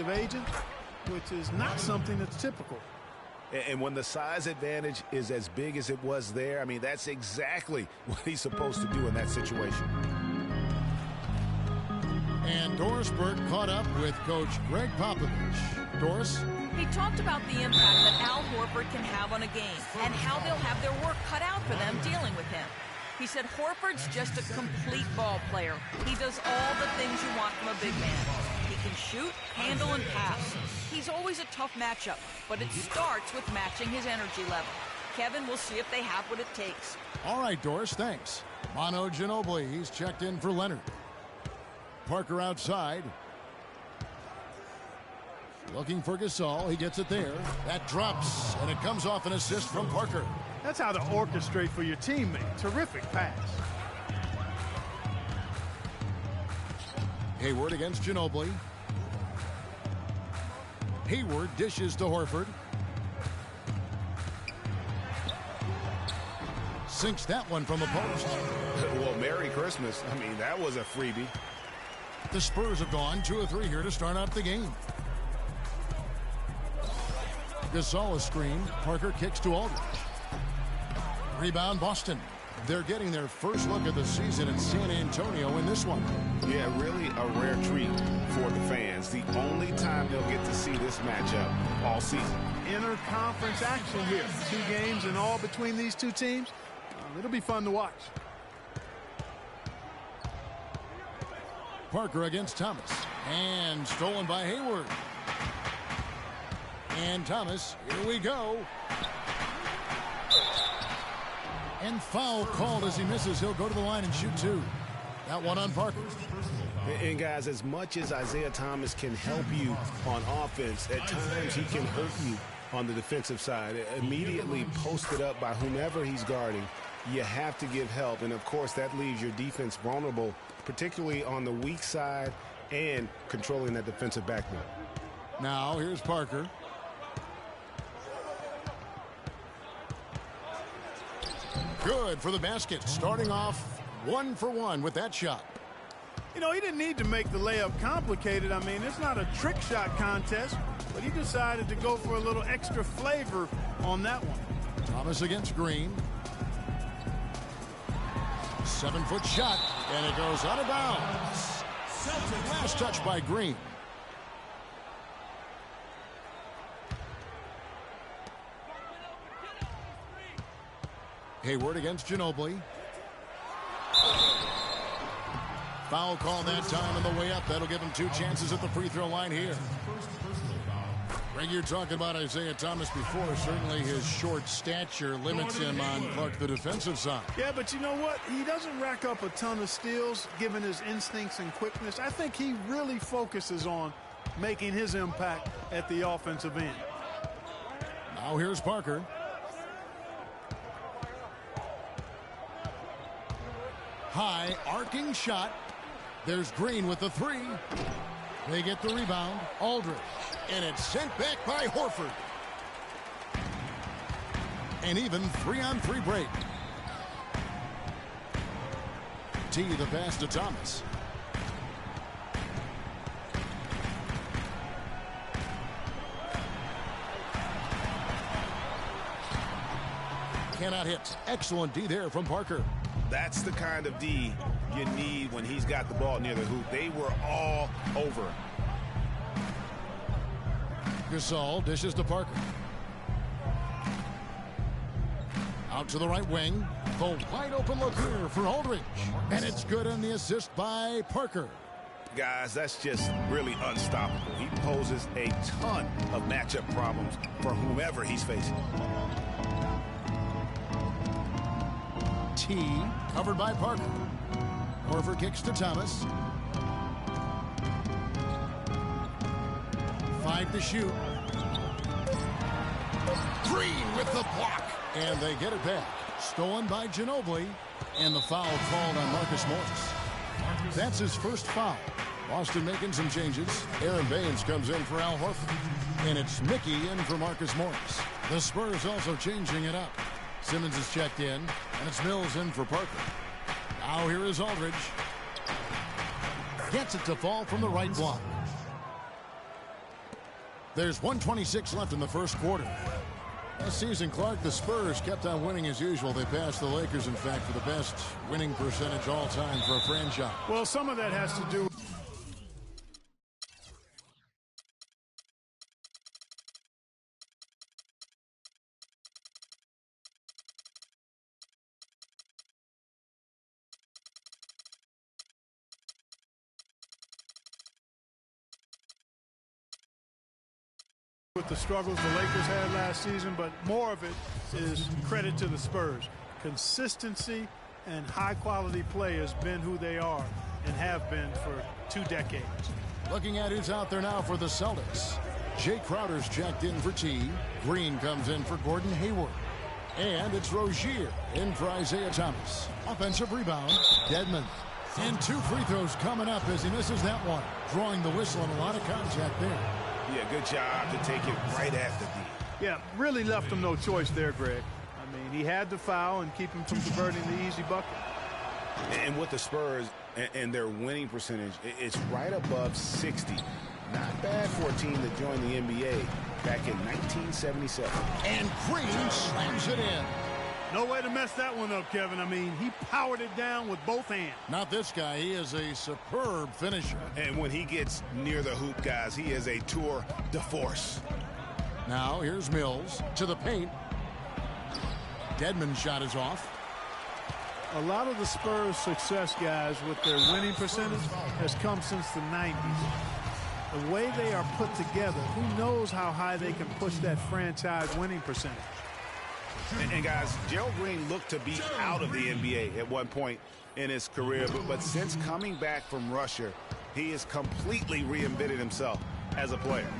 agent, which is not something that's typical. And when the size advantage is as big as it was there, I mean, that's exactly what he's supposed to do in that situation. And Doris Burke caught up with Coach Greg Popovich. Doris? He talked about the impact that Al Horford can have on a game and how they'll have their work cut out for them dealing with him. He said Horford's just a complete ball player. He does all the things you want from a big man. He can shoot, handle, and pass. He's always a tough matchup, but it starts with matching his energy level. Kevin will see if they have what it takes. All right, Doris, thanks. Manu Ginobili, he's checked in for Leonard. Parker outside. Looking for Gasol. He gets it there. That drops, and it comes off an assist from Parker. That's how to orchestrate for your teammate. Terrific pass. Hayward against Ginobili. Hayward dishes to Horford. Sinks that one from the post. Well, Merry Christmas. I mean, that was a freebie. The Spurs have gone 2 of 3 here to start out the game. Gasol is screened. Parker kicks to Aldridge. Rebound Boston. They're getting their first look of the season in San Antonio in this one. Yeah, really a rare treat for the fans. The only time they'll get to see this matchup all season. Inter-conference action here. 2 games in all between these two teams. It'll be fun to watch. Parker against Thomas. And stolen by Hayward. And Thomas, here we go. And foul called as he misses. He'll go to the line and shoot 2. That one on Parker. And guys, as much as Isaiah Thomas can help you on offense, at times he can hurt you on the defensive side. Immediately posted up by whomever he's guarding, you have to give help. And of course, that leaves your defense vulnerable, particularly on the weak side and controlling that defensive backboard. Now here's Parker. Good for the basket. Starting off 1 for 1 with that shot. You know, he didn't need to make the layup complicated. I mean, it's not a trick shot contest, but he decided to go for a little extra flavor on that one. Thomas against Green. 7-foot shot, and it goes out of bounds. Last touch by Green. Hayward against Ginobili. Foul call that time on the way up. That'll give him 2 chances at the free throw line here. Greg, you're talking about Isaiah Thomas before. Certainly his short stature limits him on Clark, the defensive side. Yeah, but you know what? He doesn't rack up a ton of steals given his instincts and quickness. I think he really focuses on making his impact at the offensive end. Now here's Parker. High arcing shot. There's Green with the 3. They get the rebound. Aldridge. And it's sent back by Horford. An even 3-on-3 break. T the pass to Thomas. Cannot hit. Excellent D there from Parker. That's the kind of D you need when he's got the ball near the hoop. They were all over him. Gasol dishes to Parker. Out to the right wing. The wide open look here for Aldridge. And it's good on the assist by Parker. Guys, that's just really unstoppable. He poses a ton of matchup problems for whomever he's facing. T covered by Parker. Horford kicks to Thomas. 5 to shoot. Green with the block. And they get it back. Stolen by Ginobili. And the foul called on Marcus Morris. That's his first foul. Boston making some changes. Aaron Baines comes in for Al Horford. And it's Mickey in for Marcus Morris. The Spurs also changing it up. Simmons is checked in, and it's Mills in for Parker. Now here is Aldridge. Gets it to fall from the right block. There's 1:26 left in the first quarter. Last season, Clark, the Spurs kept on winning as usual. They passed the Lakers, in fact, for the best winning percentage all time for a franchise. Well, some of that has to do with the struggles the Lakers had last season, but more of it is credit to the Spurs. Consistency and high-quality play has been who they are and have been for 2 decades. Looking at who's out there now for the Celtics. Jay Crowder's checked in for T. Green comes in for Gordon Hayward. And it's Rozier in for Isaiah Thomas. Offensive rebound, Dedmon. And 2 free throws coming up as he misses that one. Drawing the whistle and a lot of contact there. Yeah, good job to take it right at the D. Yeah, really left him no choice there, Greg. I mean, he had to foul and keep him from converting the easy bucket. And with the Spurs and their winning percentage, it's right above 60. Not bad for a team that joined the NBA back in 1977. And Green slams it in. No way to mess that one up, Kevin. I mean, he powered it down with both hands. Not this guy. He is a superb finisher. And when he gets near the hoop, guys, he is a tour de force. Now here's Mills to the paint. Dedmon's shot is off. A lot of the Spurs' success, guys, with their winning percentage has come since the 90s. The way they are put together, who knows how high they can push that franchise winning percentage. And guys, Gerald Green looked to be out of the NBA at one point in his career, but since coming back from Russia, he has completely reinvented himself as a player.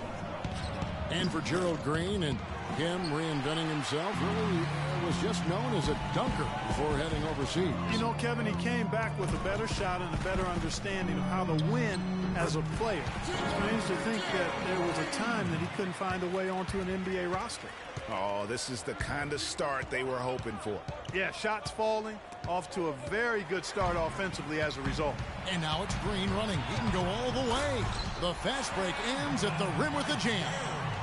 And for Gerald Green and him reinventing himself, really was just known as a dunker before heading overseas. You know, Kevin, he came back with a better shot and a better understanding of how to win as a player. It's strange to think that there was a time that he couldn't find a way onto an NBA roster. Oh, this is the kind of start they were hoping for. Yeah, shots falling, off to a very good start offensively as a result. And now it's Green running. He can go all the way. The fast break ends at the rim with the jam.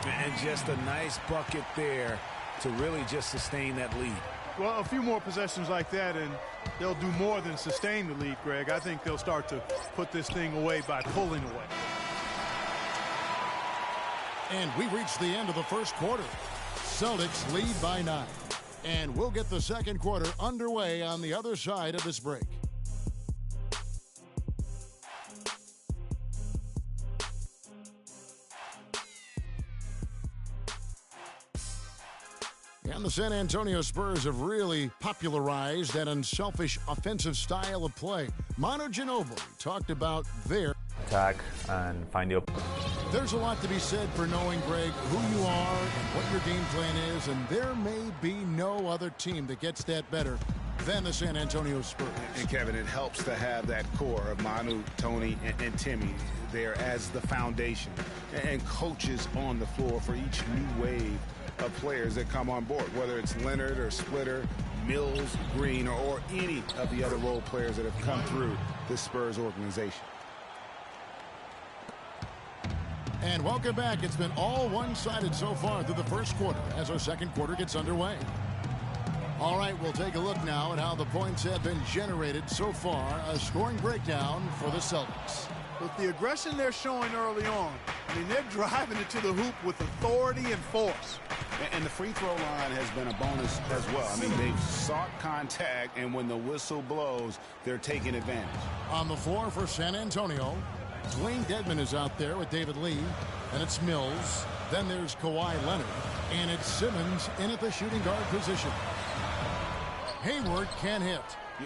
And just a nice bucket there to really just sustain that lead. Well, a few more possessions like that, and they'll do more than sustain the lead, Greg. I think they'll start to put this thing away by pulling away. And we reach the end of the first quarter. Celtics lead by 9. And we'll get the second quarter underway on the other side of this break. And the San Antonio Spurs have really popularized an unselfish offensive style of play. Manu Ginobili talked about their attack and find the open. There's a lot to be said for knowing, Greg, who you are and what your game plan is, and there may be no other team that gets that better than the San Antonio Spurs. And Kevin, it helps to have that core of Manu, Tony, and Timmy there as the foundation, and coaches on the floor for each new wave of players that come on board, whether it's Leonard or Splitter, Mills, Green, or any of the other role players that have come through this Spurs organization. And welcome back. It's been all one-sided so far through the first quarter as our second quarter gets underway. All right, we'll take a look now at how the points have been generated so far. A scoring breakdown for the Celtics. With the aggression they're showing early on, I mean, they're driving it to the hoop with authority and force. And the free throw line has been a bonus as well. I mean, they've sought contact, and when the whistle blows, they're taking advantage. On the floor for San Antonio, Dwayne Dedmon is out there with David Lee, and it's Mills. Then there's Kawhi Leonard, and it's Simmons in at the shooting guard position. Hayward can hit.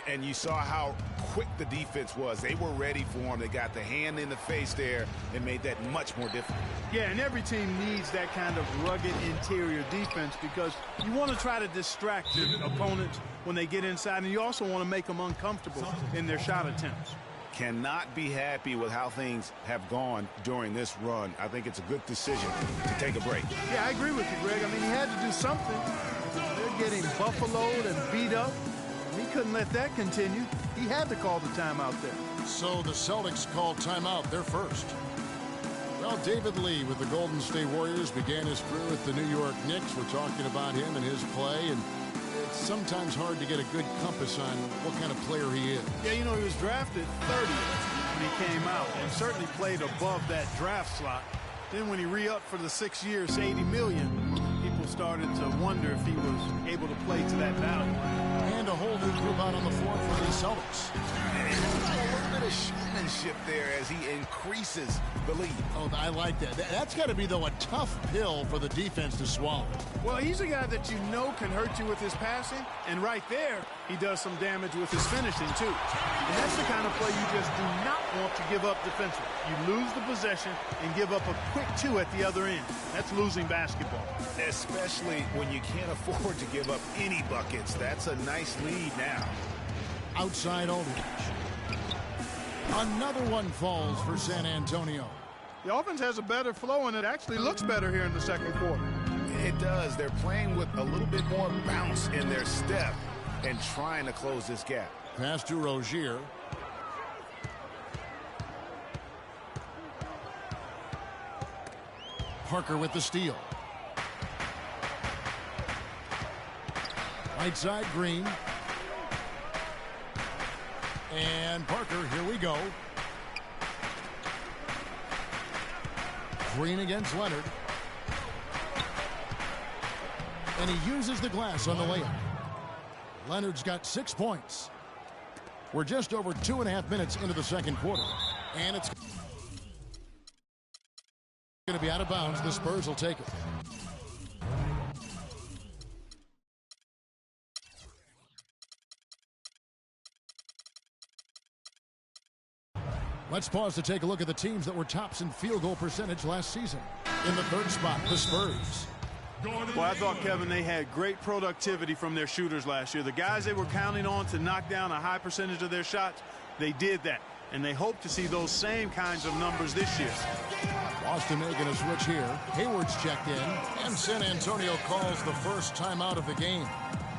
And you saw how quick the defense was. They were ready for him. They got the hand in the face there and made that much more difficult. Yeah, and every team needs that kind of rugged interior defense because you want to try to distract your opponents when they get inside, and you also want to make them uncomfortable in their shot attempts. Cannot be happy with how things have gone during this run. I think it's a good decision to take a break. Yeah, I agree with you, Greg. I mean, he had to do something. They're getting buffaloed and beat up. He couldn't let that continue. He had to call the timeout there. So the Celtics called timeout. They're first. Well, David Lee with the Golden State Warriors began his career with the New York Knicks. We're talking about him and his play, and it's sometimes hard to get a good compass on what kind of player he is. Yeah, you know, he was drafted 30th when he came out and certainly played above that draft slot. Then when he re-upped for the 6 years, $80 million, people started to wonder if he was able to play to that value. And a whole new group out on the floor for the Celtics. A little bit of showmanship there as he increases the lead. Oh, I like that. That's got to be, though, a tough pill for the defense to swallow. Well, he's a guy that you know can hurt you with his passing, and right there, he does some damage with his finishing, too. And that's the kind of play you just do not want to give up defensively. You lose the possession and give up a quick two at the other end. That's losing basketball. Especially when you can't afford to give up any buckets. That's a nice lead now. Outside Aldridge. Another one falls for San Antonio. The offense has a better flow, and it actually looks better here in the second quarter. It does. They're playing with a little bit more bounce in their step and trying to close this gap. Pass to Rozier. Parker with the steal. Right side, Green. And Parker, here we go. Green against Leonard. And he uses the glass on the layup. Leonard's got 6 points. We're just over 2.5 minutes into the second quarter. And it's going to be out of bounds. The Spurs will take it. Let's pause to take a look at the teams that were tops in field goal percentage last season. In the third spot, the Spurs. Well, I thought, Kevin, they had great productivity from their shooters last year. The guys they were counting on to knock down a high percentage of their shots, they did that. And they hope to see those same kinds of numbers this year. Boston making a switch here. Hayward's checked in. And San Antonio calls the first timeout of the game.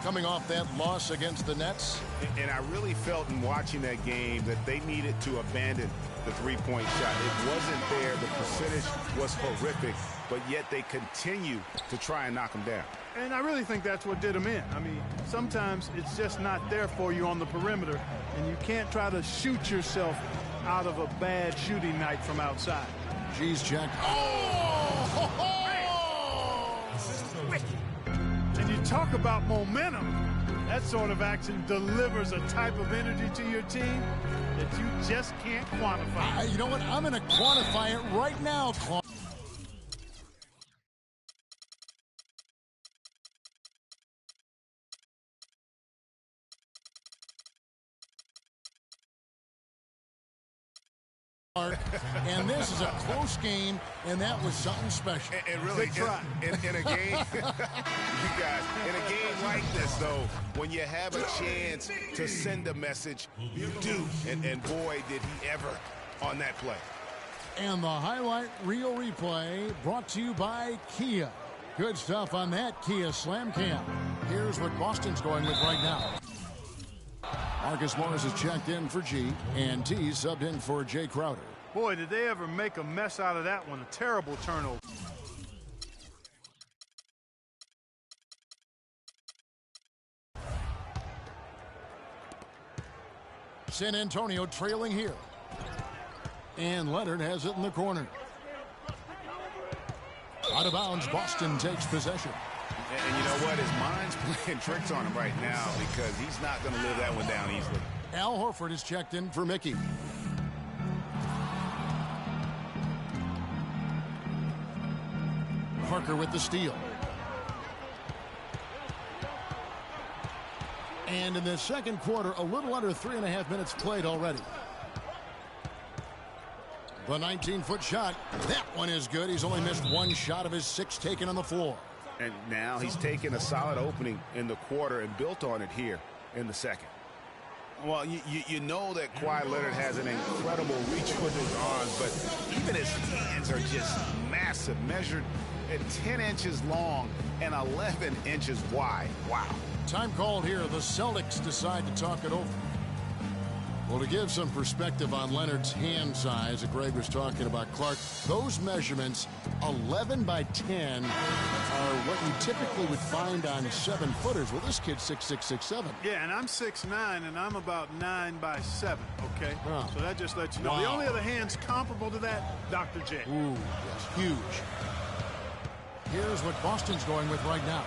Coming off that loss against the Nets. And I really felt in watching that game that they needed to abandon the three-point shot. It wasn't there. The percentage was horrific, but yet they continue to try and knock them down. And I really think that's what did them in. I mean, sometimes it's just not there for you on the perimeter, and you can't try to shoot yourself out of a bad shooting night from outside. G's checked. Oh! And you talk about momentum. That sort of action delivers a type of energy to your team that you just can't quantify. You know what? I'm going to quantify it right now, Clark. And this is a close game, and that was something special. And really, in a game, you guys, in a game like this, though, when you have a chance to send a message, you do. And boy, did he ever on that play. And the highlight reel replay brought to you by Kia. Good stuff on that Kia Slam Cam. Here's what Boston's going with right now. Marcus Morris is checked in for G, and T subbed in for Jay Crowder. Boy, did they ever make a mess out of that one. A terrible turnover. San Antonio trailing here. And Leonard has it in the corner. Out of bounds, Boston takes possession. And you know what? His mind's playing tricks on him right now because he's not going to live that one down easily. Al Horford is checked in for Mickey. Parker with the steal. And in the second quarter, a little under 3.5 minutes played already. The 19-foot shot, that one is good. He's only missed one shot of his 6 taken on the floor. And now he's taken a solid opening in the quarter and built on it here in the second. Well, you know that Kawhi Leonard has an incredible reach with his arms, but even his hands are just massive, measured at 10 inches long and 11 inches wide. Wow. Time called here. The Celtics decide to talk it over. Well, to give some perspective on Leonard's hand size that Greg was talking about, Clark, those measurements, 11 by 10, are what you typically would find on 7-footers. Well, this kid's 6'6", 6'7". Yeah, and I'm 6'9", and I'm about 9 by 7, okay? Huh. So that just lets you know. Wow. The only other hands comparable to that, Dr. J. Ooh, yes, huge. Here's what Boston's going with right now.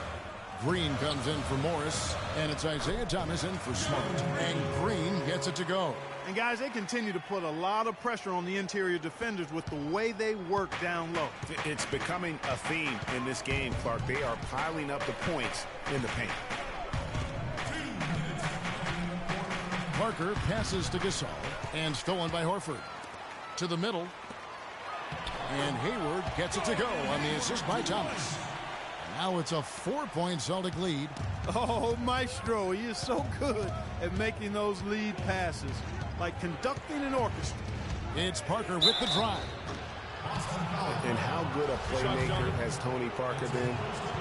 Green comes in for Morris, and it's Isaiah Thomas in for Smart. And Green gets it to go. And, guys, they continue to put a lot of pressure on the interior defenders with the way they work down low. It's becoming a theme in this game, Clark. They are piling up the points in the paint. Parker passes to Gasol, and stolen by Horford. To the middle. And Hayward gets it to go on the assist by Thomas. Now it's a 4-point Celtic lead. Oh, Maestro, he is so good at making those lead passes, like conducting an orchestra. It's Parker with the drive. And how good a playmaker has Tony Parker been?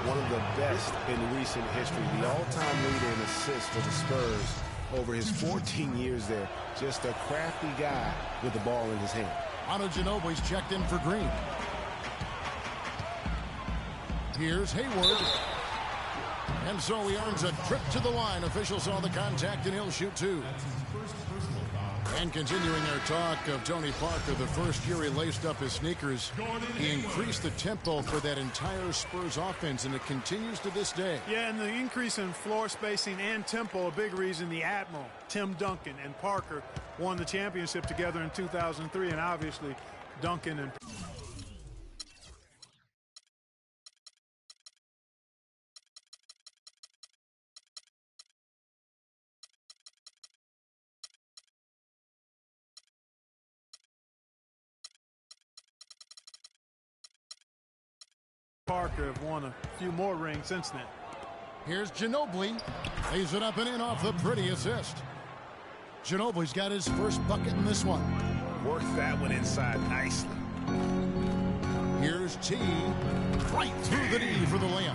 One of the best in recent history. The all-time leader in assists for the Spurs over his 14 years there. Just a crafty guy with the ball in his hand. Ginobili's checked in for Green. Here's Hayward. And so he earns a trip to the line. Officials saw the contact, and he'll shoot two. And continuing their talk of Tony Parker, the first year he laced up his sneakers, he increased the tempo for that entire Spurs offense, and it continues to this day. Yeah, and the increase in floor spacing and tempo, a big reason the Admiral, Tim Duncan, and Parker won the championship together in 2003, and obviously Duncan and Parker have won a few more rings since then. Here's Ginobili. Lays it up and in off the pretty assist. Ginobili's got his first bucket in this one. Worked that one inside nicely. Here's T. Right through the knee for the layup.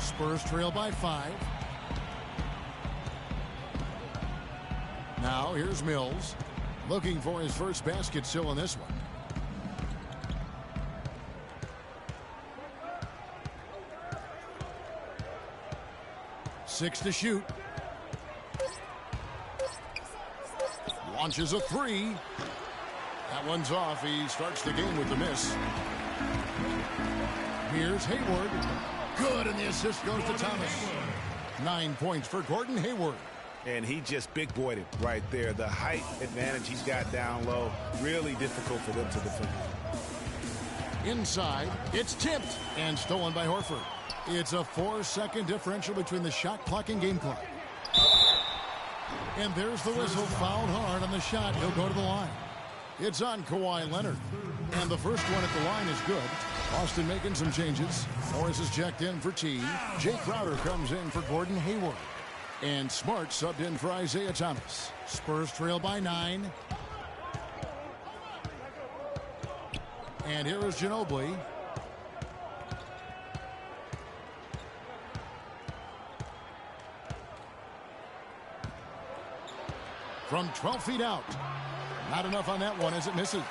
Spurs trail by 5. Now here's Mills. Looking for his first basket still in this one. Six to shoot. Launches a three. That one's off. He starts the game with the miss. Here's Hayward. Good, and the assist goes to Thomas. 9 points for Gordon Hayward. And he just big boyed it right there. The height advantage he's got down low, really difficult for them to defend. Inside, it's tipped and stolen by Horford. It's a 4-second differential between the shot clock and game clock. And there's the whistle. Fouled hard on the shot. He'll go to the line. It's on Kawhi Leonard. And the first one at the line is good. Boston making some changes. Morris is checked in for T. Jay Crowder comes in for Gordon Hayward. And Smart subbed in for Isaiah Thomas. Spurs trail by 9. And here is Ginobili. From 12 feet out. Not enough on that one as it misses.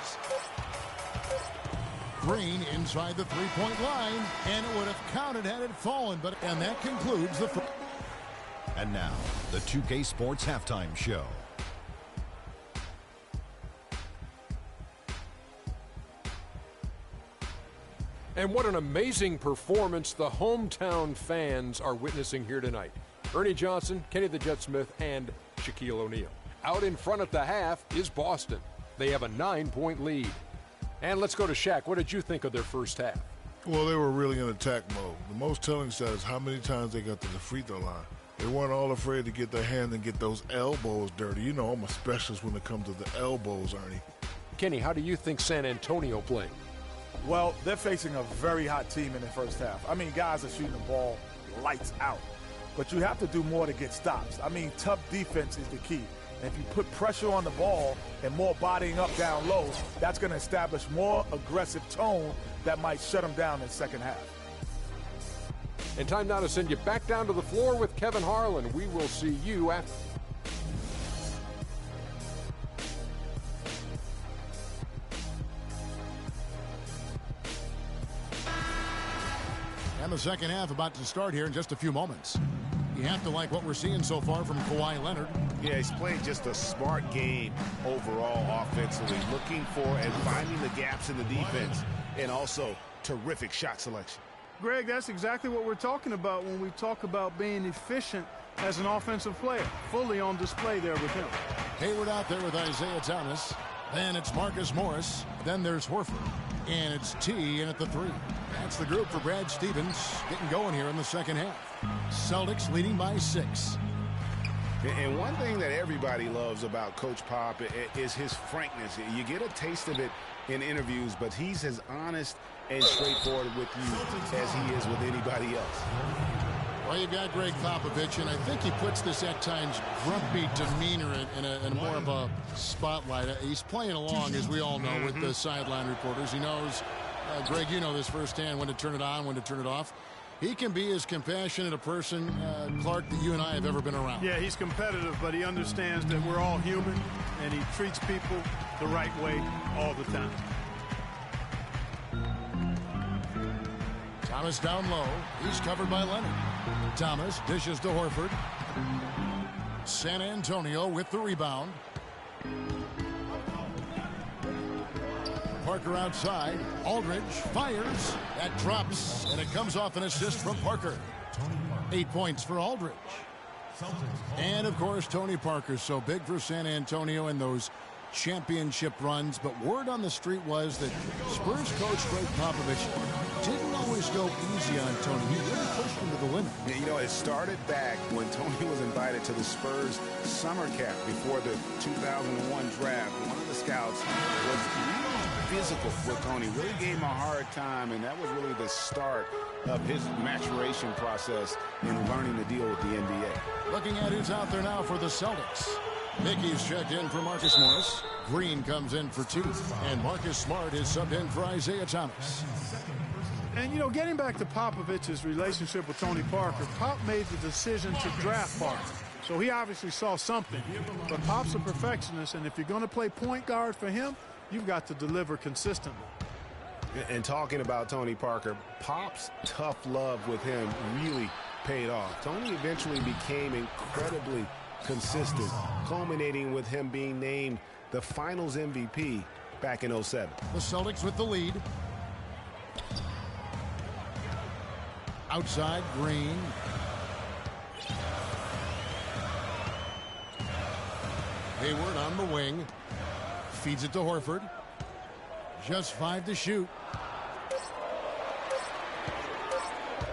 Green inside the three-point line, and it would have counted had it fallen, and that concludes the first. And now, the 2K Sports Halftime Show. And what an amazing performance the hometown fans are witnessing here tonight. Ernie Johnson, Kenny the Jet Smith, and Shaquille O'Neal. Out in front at the half is Boston. They have a 9-point lead. And let's go to Shaq. What did you think of their first half? Well, they were really in attack mode. The most telling stat is how many times they got to the free throw line. They weren't all afraid to get their hand and get those elbows dirty. You know I'm a specialist when it comes to the elbows, Ernie. Kenny, how do you think San Antonio played? Well, they're facing a very hot team in the first half. I mean, guys are shooting the ball lights out. But you have to do more to get stops. I mean, tough defense is the key. And if you put pressure on the ball and more bodying up down low, that's going to establish more aggressive tone that might shut them down in the second half. And time now to send you back down to the floor with Kevin Harlan. We will see you after. And the second half about to start here in just a few moments. You have to like what we're seeing so far from Kawhi Leonard. Yeah, he's played just a smart game overall offensively, looking for and finding the gaps in the defense, and also terrific shot selection. Greg, that's exactly what we're talking about when we talk about being efficient as an offensive player. Fully on display there with him. Hayward out there with Isaiah Thomas. Then it's Marcus Morris. Then there's Horford. And it's T in at the 3. That's the group for Brad Stevens getting going here in the second half. Celtics leading by 6. And one thing that everybody loves about Coach Pop is his frankness. You get a taste of it in interviews, but he's as honest and straightforward with you as he is with anybody else. Well, you've got Greg Popovich, and I think he puts this at times grumpy demeanor in more of a spotlight. He's playing along, as we all know, with the sideline reporters. He knows, Greg, you know this firsthand, when to turn it on, when to turn it off. He can be as compassionate a person, Clark, that you and I have ever been around. Yeah, he's competitive, but he understands that we're all human, and he treats people the right way all the time. Thomas down low. He's covered by Leonard. Thomas dishes to Horford. San Antonio with the rebound. Parker outside. Aldridge fires. That drops, and it comes off an assist from Parker. 8 points for Aldridge. And, of course, Tony Parker, so big for San Antonio in those championship runs. But word on the street was that Spurs coach Greg Popovich didn't always go easy on Tony. He really pushed him to the limit. Yeah, you know, it started back when Tony was invited to the Spurs summer camp before the 2001 draft. One of the scouts was really physical with Tony, really gave him a hard time, and that was really the start of his maturation process in learning to deal with the NBA. Looking at who's out there now for the Celtics. Mickey's checked in for Marcus Morris. Green comes in for 2. And Marcus Smart is subbed in for Isaiah Thomas. And, you know, getting back to Popovich's relationship with Tony Parker, Pop made the decision to draft Parker. So he obviously saw something. But Pop's a perfectionist, and if you're going to play point guard for him, you've got to deliver consistently. And talking about Tony Parker, Pop's tough love with him really paid off. Tony eventually became incredibly consistent, culminating with him being named the Finals MVP back in 07. The Celtics with the lead. Outside, Green. Hayward on the wing. Feeds it to Horford. Just 5 to shoot.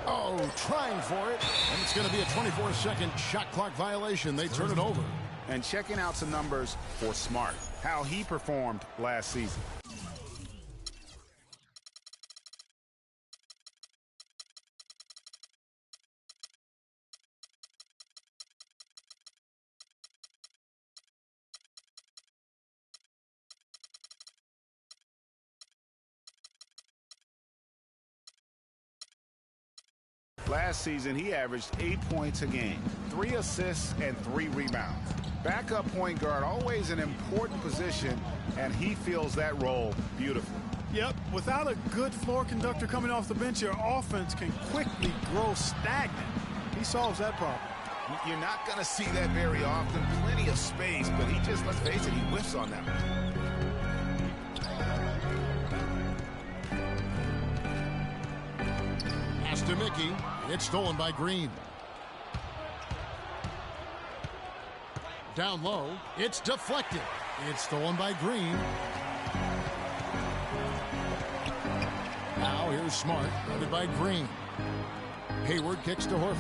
Oh, trying for it. And it's going to be a 24-second shot clock violation. They turn it over. And checking out some numbers for Smart, how he performed last season. Last season, he averaged 8 points a game, 3 assists, and 3 rebounds. Backup point guard, always an important position, and he fills that role beautifully. Yep, without a good floor conductor coming off the bench, your offense can quickly grow stagnant. He solves that problem. You're not going to see that very often. Plenty of space, but he just, let's face it, he whiffs on that one. To Mickey. It's stolen by Green. Down low. It's deflected. It's stolen by Green. Now here's Smart. Guarded by Green. Hayward kicks to Horford.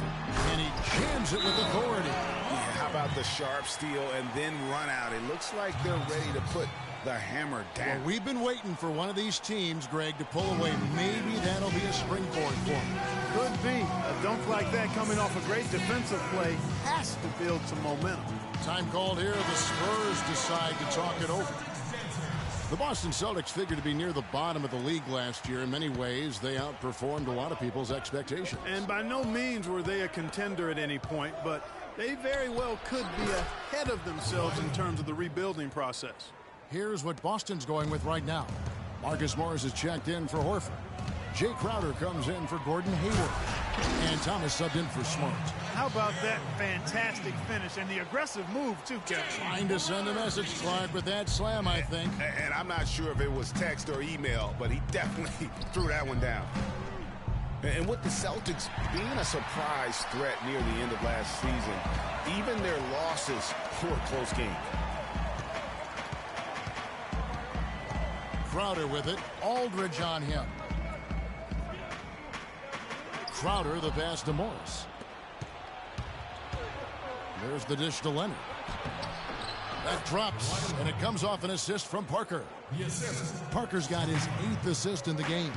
And he jams it with authority. Yeah, how about the sharp steal and then run out? It looks like they're ready to put the hammer down. Well, we've been waiting for one of these teams, Greg, to pull away. Maybe that'll be a springboard for them. Could be. A dunk like that coming off a great defensive play has to build some momentum. Time called here. The Spurs decide to talk it over. The Boston Celtics figured to be near the bottom of the league last year. In many ways, they outperformed a lot of people's expectations. And by no means were they a contender at any point, but they very well could be ahead of themselves in terms of the rebuilding process. Here's what Boston's going with right now. Marcus Morris is checked in for Horford. Jay Crowder comes in for Gordon Hayward. And Thomas subbed in for Smart. How about that fantastic finish and the aggressive move, too, Kevin? Trying to send a message, Clark, with that slam, I think. And I'm not sure if it was text or email, but he definitely threw that one down. And with the Celtics being a surprise threat near the end of last season, even their losses were a close game. Crowder with it. Aldridge on him. Crowder, the pass to Morris. There's the dish to Leonard. That drops, and it comes off an assist from Parker. Parker's got his 8th assist in the game.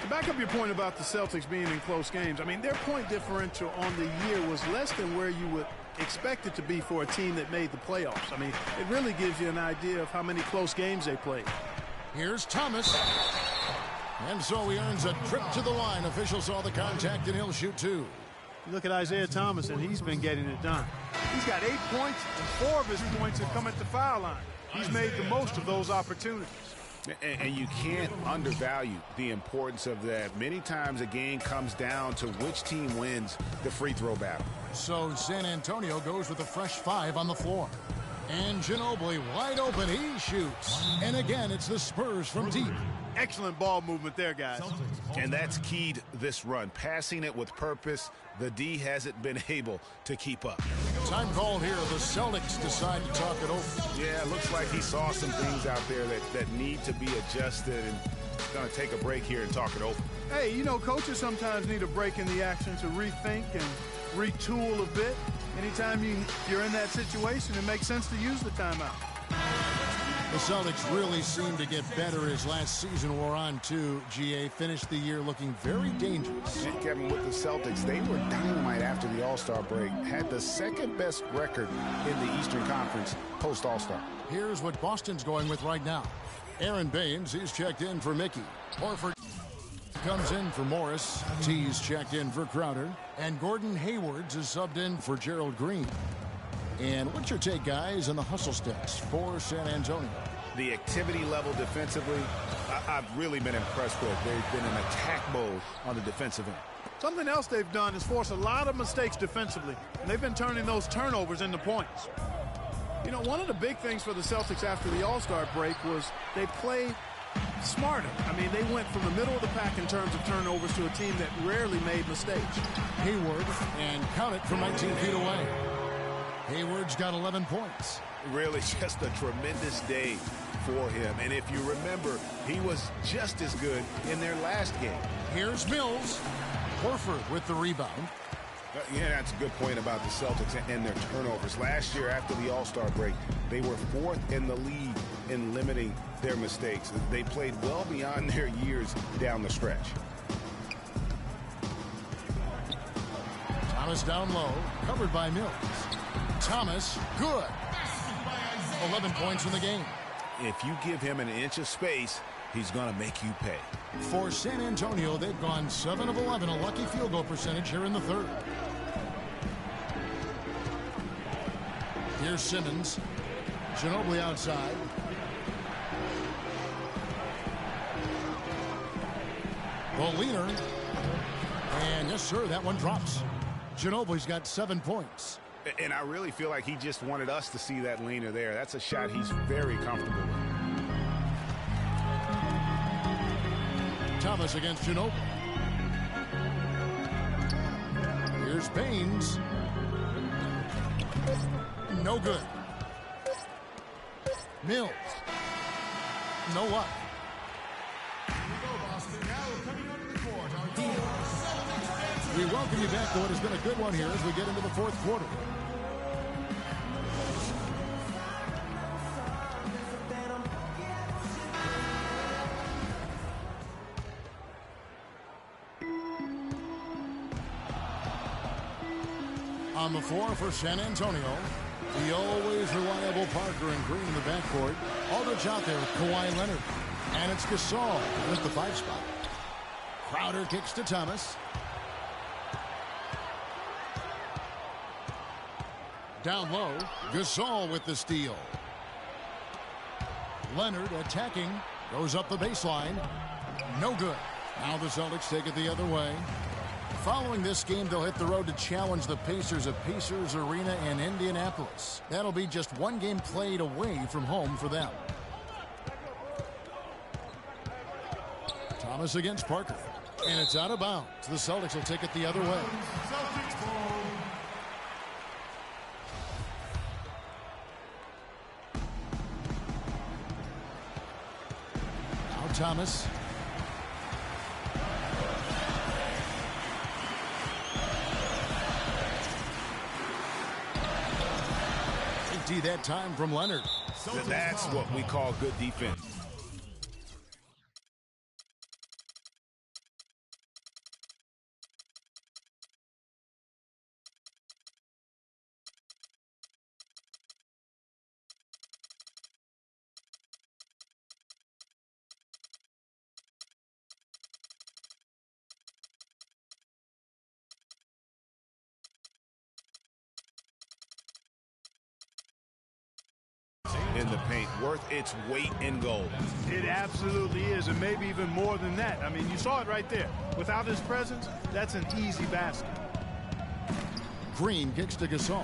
To back up your point about the Celtics being in close games, I mean, their point differential on the year was less than where you would expect it to be for a team that made the playoffs. I mean, it really gives you an idea of how many close games they played. Here's Thomas. And so he earns a trip to the line. Officials saw the contact, and he'll shoot 2. Look at Isaiah Thomas, and he's been getting it done. He's got 8 points, and 4 of his points have come at the foul line. He's made the most of those opportunities. And you can't undervalue the importance of that. Many times a game comes down to which team wins the free throw battle. So San Antonio goes with a fresh 5 on the floor. And Ginobili wide open. He shoots. And again, it's the Spurs from deep. Excellent ball movement there, guys. And that's keyed this run. Passing it with purpose. The D hasn't been able to keep up. Time called here. The Celtics decide to talk it over. Yeah, it looks like he saw some things out there that need to be adjusted, and going to take a break here and talk it over. Hey, you know, coaches sometimes need a break in the action to rethink and retool a bit. Anytime you're in that situation, it makes sense to use the timeout. The Celtics really seem to get better as last season wore on, too. GA finished the year looking very dangerous. And Kevin, with the Celtics, they were dynamite after the All-Star break. Had the second-best record in the Eastern Conference post-All-Star. Here's what Boston's going with right now. Aaron Baines, he's checked in for Mickey. Horford comes in for Morris. T's checked in for Crowder. And Gordon Hayward is subbed in for Gerald Green. And what's your take, guys, on the hustle stats for San Antonio? The activity level defensively, I've really been impressed with. They've been in attack mode on the defensive end. Something else they've done is force a lot of mistakes defensively, and they've been turning those turnovers into points. You know, one of the big things for the Celtics after the All-Star break was they played smarter. I mean, they went from the middle of the pack in terms of turnovers to a team that rarely made mistakes. Hayward, and count it from 19 feet away. Hayward's got 11 points. Really just a tremendous day for him. And if you remember, he was just as good in their last game. Here's Mills. Horford with the rebound. Yeah, that's a good point about the Celtics and their turnovers. Last year after the All-Star break, they were 4th in the league in limiting their mistakes. They played well beyond their years down the stretch. Thomas down low, covered by Mills. Thomas, good. 11 points in the game. If you give him an inch of space, he's going to make you pay. For San Antonio, they've gone 7 of 11, a lucky field goal percentage here in the third. Here's Simmons. Ginobili outside. Boliner. And yes, sir, that one drops. Ginobili's got 7 points. And I really feel like he just wanted us to see that leaner there. That's a shot he's very comfortable with. Thomas against Ginobili. Here's Baines. No good. Mills. No luck. We welcome you back to what has been a good one here as we get into the fourth quarter. On the floor for San Antonio, The always reliable Parker and Green in the backcourt. Aldridge out there with Kawhi Leonard. And it's Gasol with the 5 spot. Crowder kicks to Thomas. Down low, Gasol with the steal. Leonard attacking, goes up the baseline. No good. Now the Celtics take it the other way. Following this game, they'll hit the road to challenge the Pacers at Pacers Arena in Indianapolis. That'll be just one game played away from home for them. Thomas against Parker. And it's out of bounds. The Celtics will take it the other way. Now Thomas. Empty that time from Leonard. That's what we call good defense. In the paint, worth its weight in gold. It absolutely is, and maybe even more than that. I mean, you saw it right there. Without his presence, that's an easy basket. Green kicks to Gasol.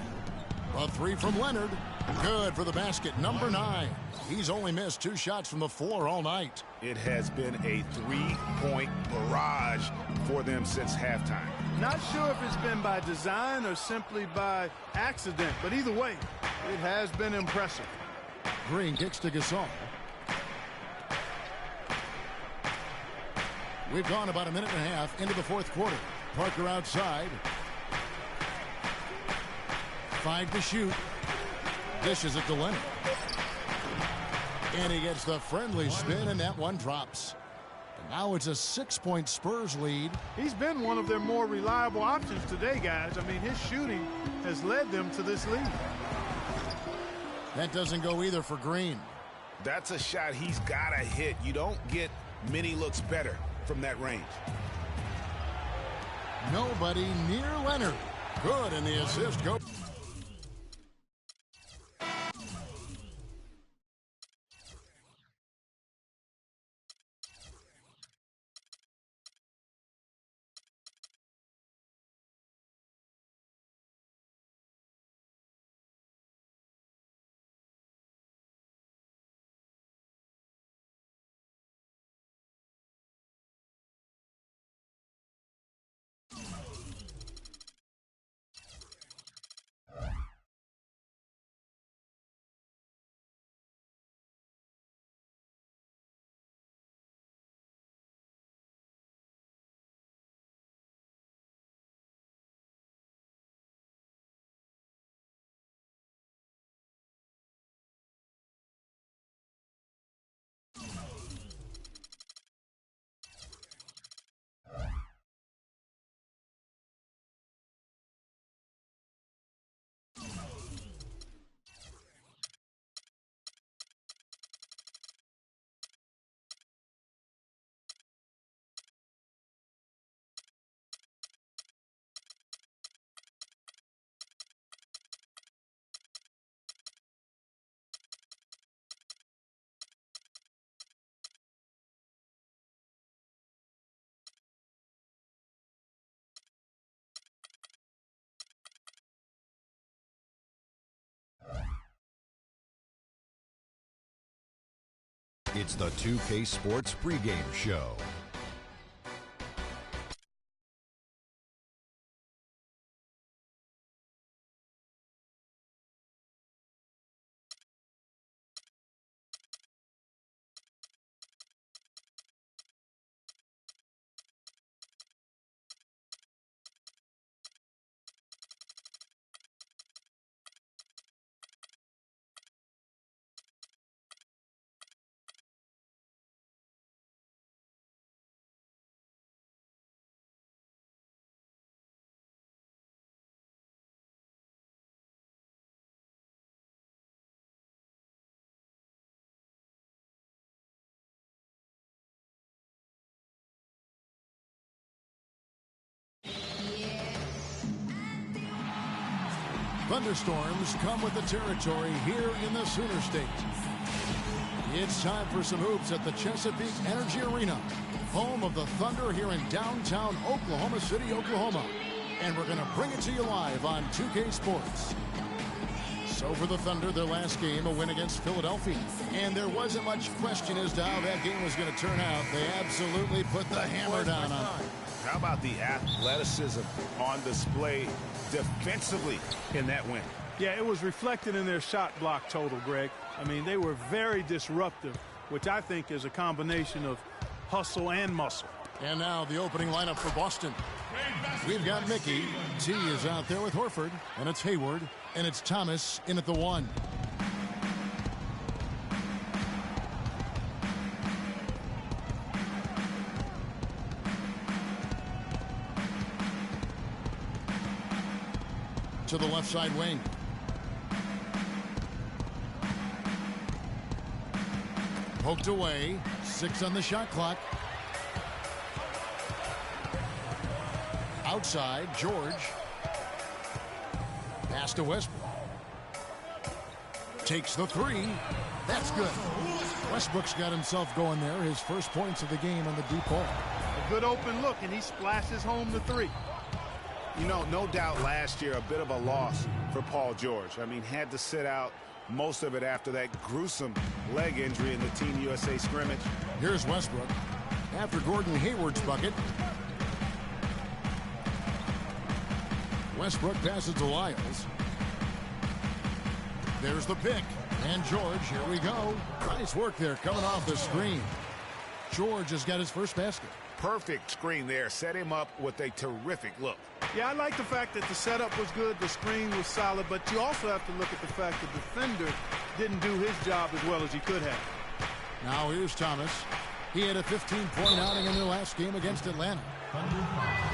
A 3 from Leonard. Good for the basket. Number 9. He's only missed 2 shots from the floor all night. It has been a 3-point barrage for them since halftime. Not sure if it's been by design or simply by accident, but either way, it has been impressive. Green kicks to Gasol. We've gone about a minute and a half into the 4th quarter. Parker outside. 5 to shoot. Dishes it to Leonard. And he gets the friendly spin, and that one drops. And now it's a 6-point Spurs lead. He's been one of their more reliable options today, guys. I mean, his shooting has led them to this lead. That doesn't go either for Green. That's a shot he's got to hit. You don't get many looks better from that range. Nobody near Leonard. Good, and the assist goes. It's the 2K Sports pregame show. thunderstorms come with the territory here in the Sooner State. It's time for some hoops at the Chesapeake Energy Arena, home of the Thunder here in downtown Oklahoma City, Oklahoma. And we're going to bring it to you live on 2K Sports. So for the Thunder, their last game, a win against Philadelphia. And there wasn't much question as to how that game was going to turn out. They absolutely put the hammer down on it. How about the athleticism on display defensively in that win? Yeah, it was reflected in their shot block total, Greg. I mean, they were very disruptive, which I think is a combination of hustle and muscle. And now the opening lineup for Boston. We've got Mickey. T is out there with Horford. And it's Hayward. And it's Thomas in at the 1. To the left side wing. Poked away. 6 on the shot clock. Outside, George. Pass to Westbrook. Takes the 3. That's good. Westbrook's got himself going there. His first points of the game on the deep ball. A good open look, and he splashes home the 3. You know, no doubt last year a bit of a loss for Paul George. I mean, had to sit out most of it after that gruesome leg injury in the Team USA scrimmage. Here's Westbrook. After Gordon Hayward's bucket. Westbrook passes to Lyles. There's the pick. And George, here we go. Nice work there coming off the screen. George has got his first basket. Perfect screen there. Set him up with a terrific look. Yeah, I like the fact that the setup was good, the screen was solid, but you also have to look at the fact the defender didn't do his job as well as he could have. Now here's Thomas. He had a 15-point outing in their last game against Atlanta.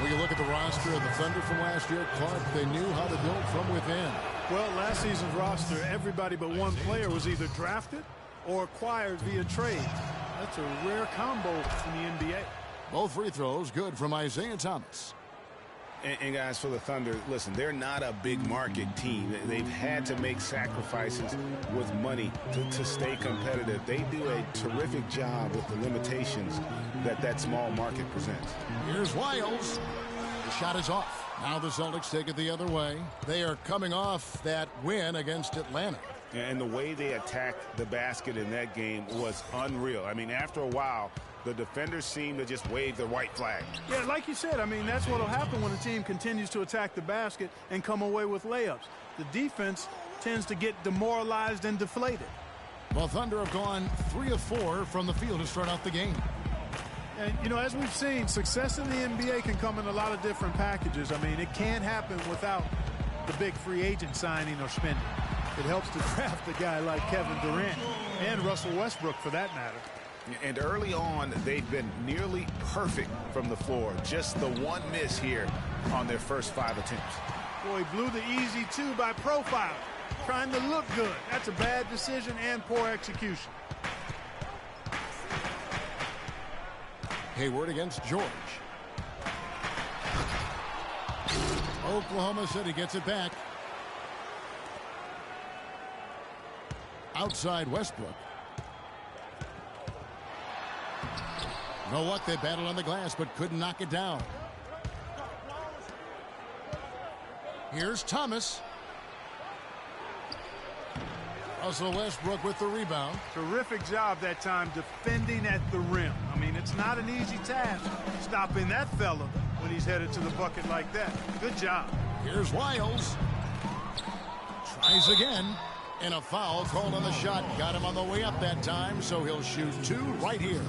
When you look at the roster of the Thunder from last year, Clark, they knew how to build from within. Well, last season's roster, everybody but one player was either drafted or acquired via trade. That's a rare combo in the NBA. Both free throws good from Isaiah Thomas. And guys, for the Thunder, listen, they're not a big market team. They've had to make sacrifices with money to stay competitive. They do a terrific job with the limitations that small market presents. Here's Lyles. The shot is off. Now the Celtics take it the other way. They are coming off that win against Atlanta. And the way they attacked the basket in that game was unreal. I mean, after a while, the defenders seem to just wave the white flag. Yeah, like you said, I mean, that's what will happen when a team continues to attack the basket and come away with layups. The defense tends to get demoralized and deflated. Well, Thunder have gone 3 of 4 from the field to start out the game. And, you know, as we've seen, success in the NBA can come in a lot of different packages. I mean, it can't happen without the big free agent signing or spending. It helps to draft a guy like Kevin Durant and Russell Westbrook, for that matter. And early on, they've been nearly perfect from the floor. Just the one miss here on their first 5 attempts. Boy, he blew the easy 2 by profile, trying to look good. That's a bad decision and poor execution. Hayward against George. Oklahoma City gets it back. Outside Westbrook. You know what? They battled on the glass but couldn't knock it down. Here's Thomas. Russell Westbrook with the rebound. Terrific job that time defending at the rim. I mean, it's not an easy task stopping that fella when he's headed to the bucket like that. Good job. Here's Lyles. Tries again. And a foul called on the shot. Got him on the way up that time, so he'll shoot 2 right here.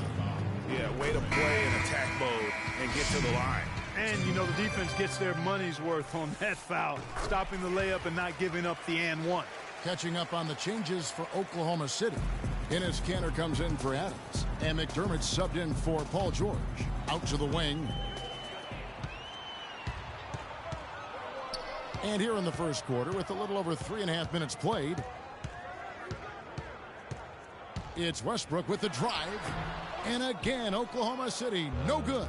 Yeah, way to play in attack mode and get to the line. And, you know, the defense gets their money's worth on that foul, stopping the layup and not giving up the and one. Catching up on the changes for Oklahoma City. Enes Kanter comes in for Adams. And McDermott subbed in for Paul George. Out to the wing. And here in the first quarter, with a little over 3.5 minutes played, it's Westbrook with the drive. And again, Oklahoma City, no good.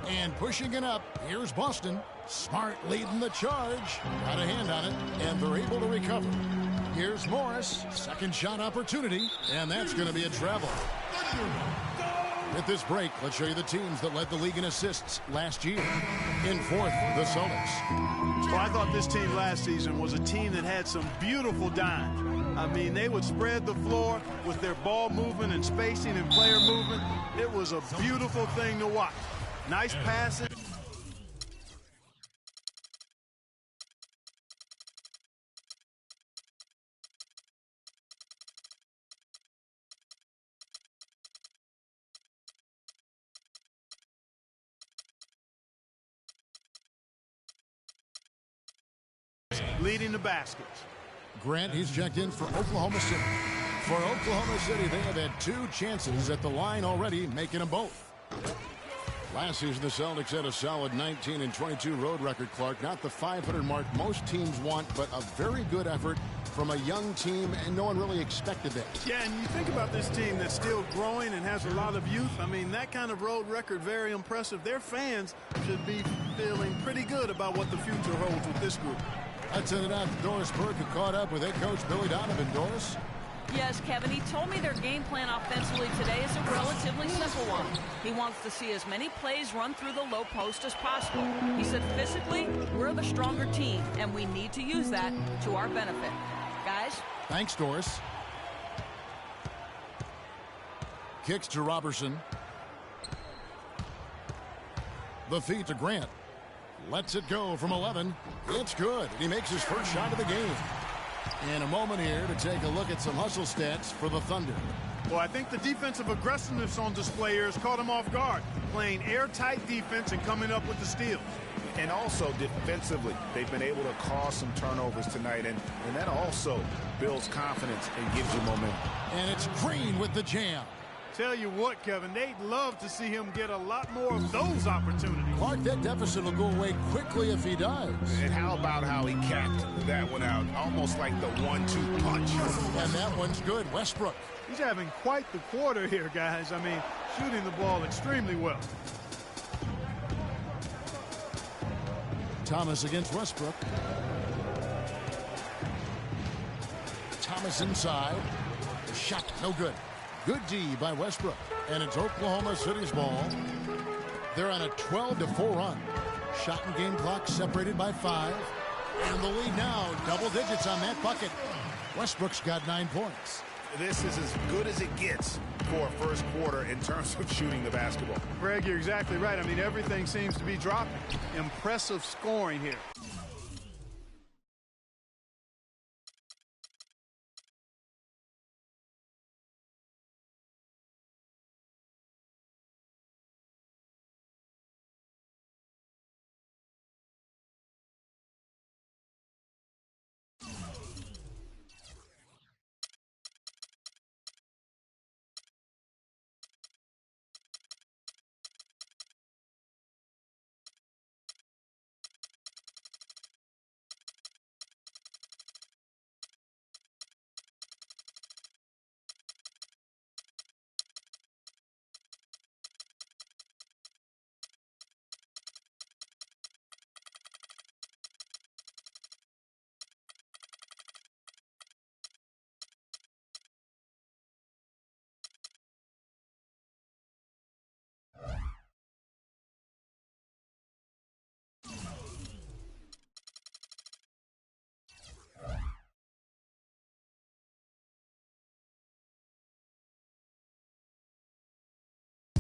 And pushing it up, here's Boston. Smart leading the charge. Got a hand on it, and they're able to recover. Here's Morris. Second shot opportunity, and that's going to be a travel. At this break, let's show you the teams that led the league in assists last year. In fourth, the Celtics. Well, I thought this team last season was a team that had some beautiful dimes. I mean, they would spread the floor with their ball movement and spacing and player movement. It was a beautiful thing to watch. Nice passing. Leading the baskets. Grant, he's checked in for Oklahoma City. For Oklahoma City, they have had 2 chances at the line already, making them both. Last season, the Celtics had a solid 19-22 road record, Clark. Not the 500 mark most teams want, but a very good effort from a young team, and no one really expected that. Yeah, and you think about this team that's still growing and has a lot of youth. I mean, that kind of road record, very impressive. Their fans should be feeling pretty good about what the future holds with this group. Let's send it out to Doris Burke, who caught up with head coach Billy Donovan. Doris? Yes, Kevin, he told me their game plan offensively today is a relatively simple one. He wants to see as many plays run through the low post as possible. He said physically, we're the stronger team, and we need to use that to our benefit. Guys? Thanks, Doris. Kicks to Robertson. The feed to Grant. Lets it go from 11. It's good. He makes his first shot of the game. In a moment here to take a look at some hustle stats for the Thunder. Well, I think the defensive aggressiveness on display here has caught him off guard, playing airtight defense and coming up with the steals. And also defensively, they've been able to cause some turnovers tonight, and that also builds confidence and gives you momentum. And it's Green with the jam. Tell you what, Kevin, they'd love to see him get a lot more of those opportunities. Clark, that deficit will go away quickly if he does. And how about how he capped that one out, almost like the 1-2 punch. And that one's good. Westbrook. He's having quite the quarter here, guys. I mean, shooting the ball extremely well. Thomas against Westbrook. Thomas inside. The shot, no good. Good D by Westbrook. And it's Oklahoma City's ball. They're on a 12-4 run. Shot and game clock separated by 5. And the lead now, double digits on that bucket. Westbrook's got 9 points. This is as good as it gets for a first quarter in terms of shooting the basketball. Greg, you're exactly right. I mean, everything seems to be dropping. Impressive scoring here.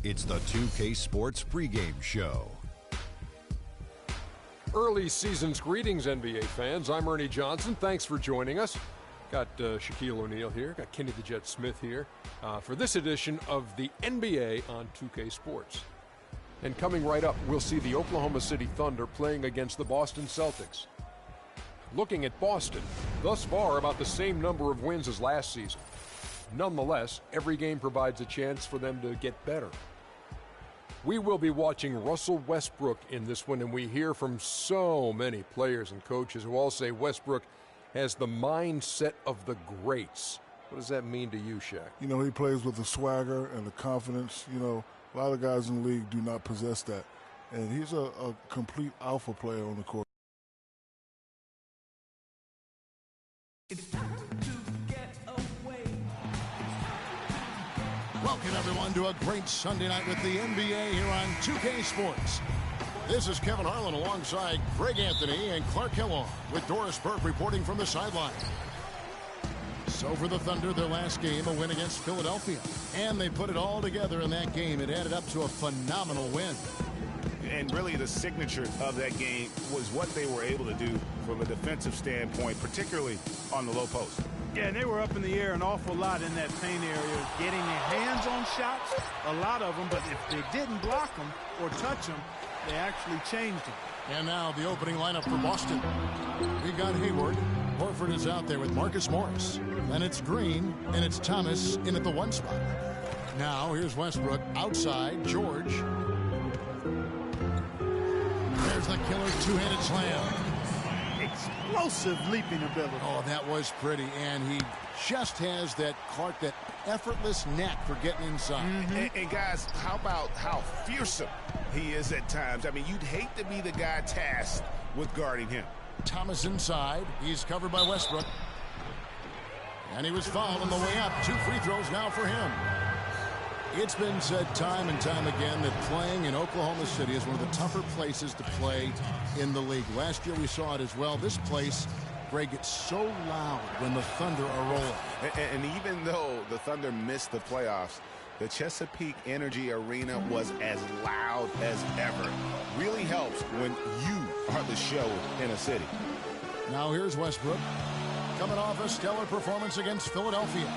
It's the 2K Sports pregame show. Early season's greetings, NBA fans. I'm Ernie Johnson. Thanks for joining us. Got Shaquille O'Neal here. Got Kenny the Jet Smith here for this edition of the NBA on 2K Sports. And coming right up, we'll see the Oklahoma City Thunder playing against the Boston Celtics. Looking at Boston, thus far about the same number of wins as last season. Nonetheless, every game provides a chance for them to get better. We will be watching Russell Westbrook in this one, and we hear from so many players and coaches who all say Westbrook has the mindset of the greats. What does that mean to you, Shaq? You know, he plays with the swagger and the confidence. You know, a lot of guys in the league do not possess that. And he's a complete alpha player on the court. Welcome, everyone, to a great Sunday night with the NBA here on 2K Sports. This is Kevin Harlan alongside Greg Anthony and Clark Kellogg with Doris Burke reporting from the sideline. So for the Thunder, their last game, a win against Philadelphia. And they put it all together in that game. It added up to a phenomenal win. And really the signature of that game was what they were able to do from a defensive standpoint, particularly on the low post. Yeah, and they were up in the air an awful lot in that paint area, getting their hands on shots, a lot of them, but if they didn't block them or touch them, they actually changed them. And now the opening lineup for Boston. We got Hayward. Horford is out there with Marcus Morris. Then it's Green, and it's Thomas in at the 1 spot. Now here's Westbrook outside. George. There's the killer two-handed slam. Explosive leaping ability. Oh, that was pretty. And he just has that, Clark, that effortless knack for getting inside. And guys, how about how fearsome he is at times? I mean, you'd hate to be the guy tasked with guarding him. Thomas inside. He's covered by Westbrook. And he was fouled on the way up. 2 free throws now for him. It's been said time and time again that playing in Oklahoma City is one of the tougher places to play in the league. Last year we saw it as well. This place, Greg, gets so loud when the Thunder are rolling. And even though the Thunder missed the playoffs, the Chesapeake Energy Arena was as loud as ever. Really helps when you are the show in a city. Now here's Westbrook, coming off a stellar performance against Philadelphia.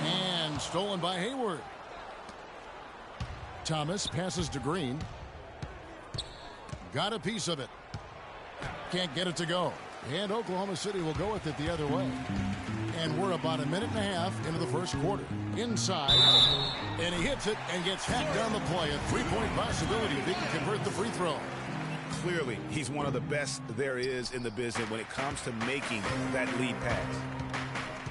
And stolen by Hayward. Thomas passes to Green. Got a piece of it. Can't get it to go. And Oklahoma City will go with it the other way. And we're about a minute and a half into the first quarter. Inside. And he hits it and gets hacked down the play. A 3-point possibility if he can convert the free throw. Clearly, he's one of the best there is in the business when it comes to making that lead pass.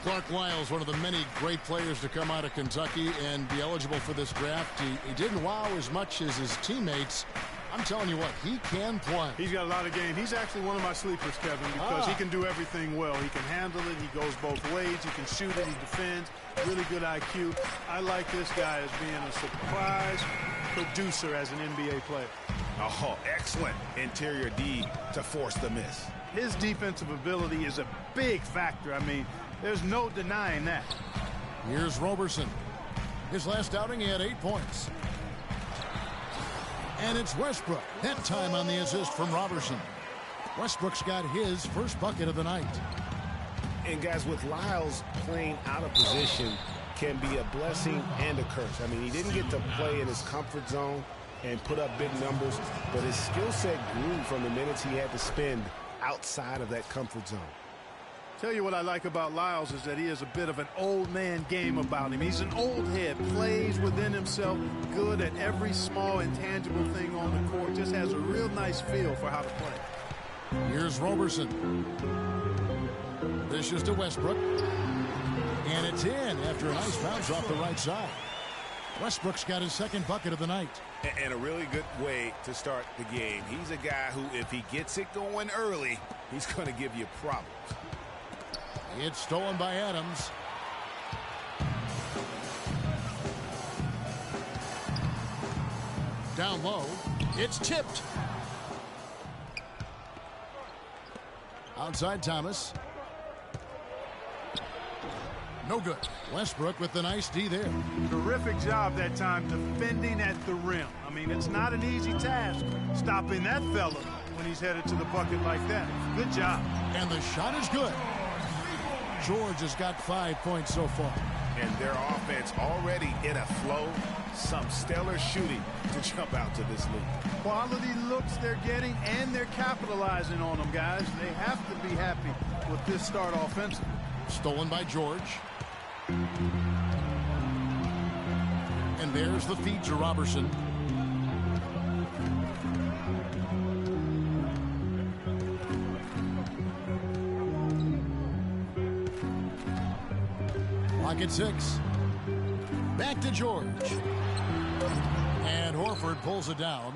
Clark Lyles, one of the many great players to come out of Kentucky and be eligible for this draft. He didn't wow as much as his teammates. I'm telling you what, he can play. He's got a lot of game. He's actually one of my sleepers, Kevin, because he can do everything well. He can handle it. He goes both ways. He can shoot it. He defends. Really good IQ. I like this guy as being a surprise producer as an NBA player. Oh, excellent interior D to force the miss. His defensive ability is a big factor. I mean, there's no denying that. Here's Roberson. His last outing, he had 8 points. And it's Westbrook. That time on the assist from Roberson. Westbrook's got his first bucket of the night. And guys, with Lyles playing out of position can be a blessing and a curse. I mean, he didn't get to play in his comfort zone and put up big numbers, but his skill set grew from the minutes he had to spend outside of that comfort zone. Tell you what I like about Lyles is that he has a bit of an old man game about him. He's an old head, plays within himself, good at every small intangible thing on the court, just has a real nice feel for how to play. Here's Roberson. Dishes to Westbrook. And it's in after a nice bounce off the right side. Westbrook's got his second bucket of the night. And a really good way to start the game. He's a guy who, if he gets it going early, he's going to give you problems. It's stolen by Adams. Down low. It's tipped. Outside Thomas. No good. Westbrook with the nice D there. Terrific job that time defending at the rim. I mean, it's not an easy task stopping that fella when he's headed to the bucket like that. Good job. And the shot is good. George has got 5 points so far. And their offense already in a flow. Some stellar shooting to jump out to this lead. Quality looks they're getting, and they're capitalizing on them, guys. They have to be happy with this start offensively. Stolen by George. And there's the feed to Roberson. Clock at 6. Back to George. And Horford pulls it down.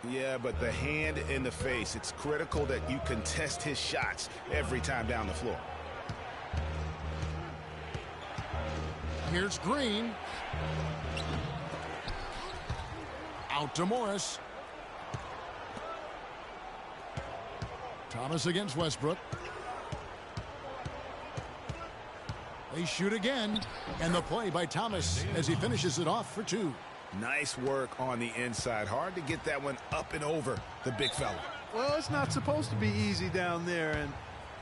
Yeah, but the hand in the face, it's critical that you contest his shots every time down the floor. Here's Green. Out to Morris. Thomas against Westbrook. They shoot again, and the play by Thomas as he finishes it off for two. Nice work on the inside. Hard to get that one up and over the big fella. Well, it's not supposed to be easy down there, and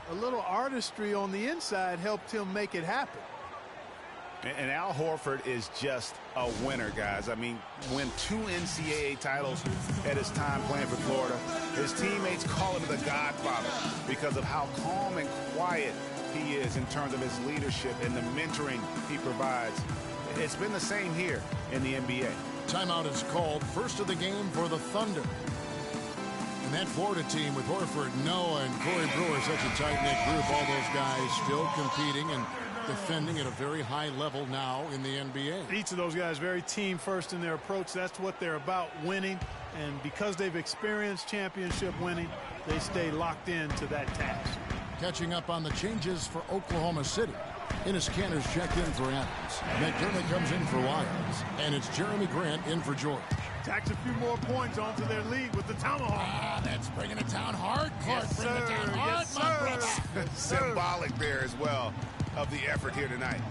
a little artistry on the inside helped him make it happen. And Al Horford is just a winner, guys. I mean, win 2 NCAA titles at his time playing for Florida. His teammates call him the Godfather because of how calm and quiet he is in terms of his leadership and the mentoring he provides. It's been the same here in the NBA. Timeout is called. First of the game for the Thunder. And that Florida team with Horford, Noah, and Corey Brewer, such a tight-knit group. All those guys still competing and defending at a very high level now in the NBA. Each of those guys very team first in their approach. That's what they're about, winning. And because they've experienced championship winning, they stay locked into that task. Catching up on the changes for Oklahoma City. Enes Kanter's checked in for Adams. McDermott comes in for Wiles. And it's Jeremy Grant in for George. Tacks a few more points onto their lead with the tomahawk. That's bringing it down hard, Clark. Yes, Bring it down sir. hard, Yes, my brother. sir. Symbolic there as well of the effort here tonight.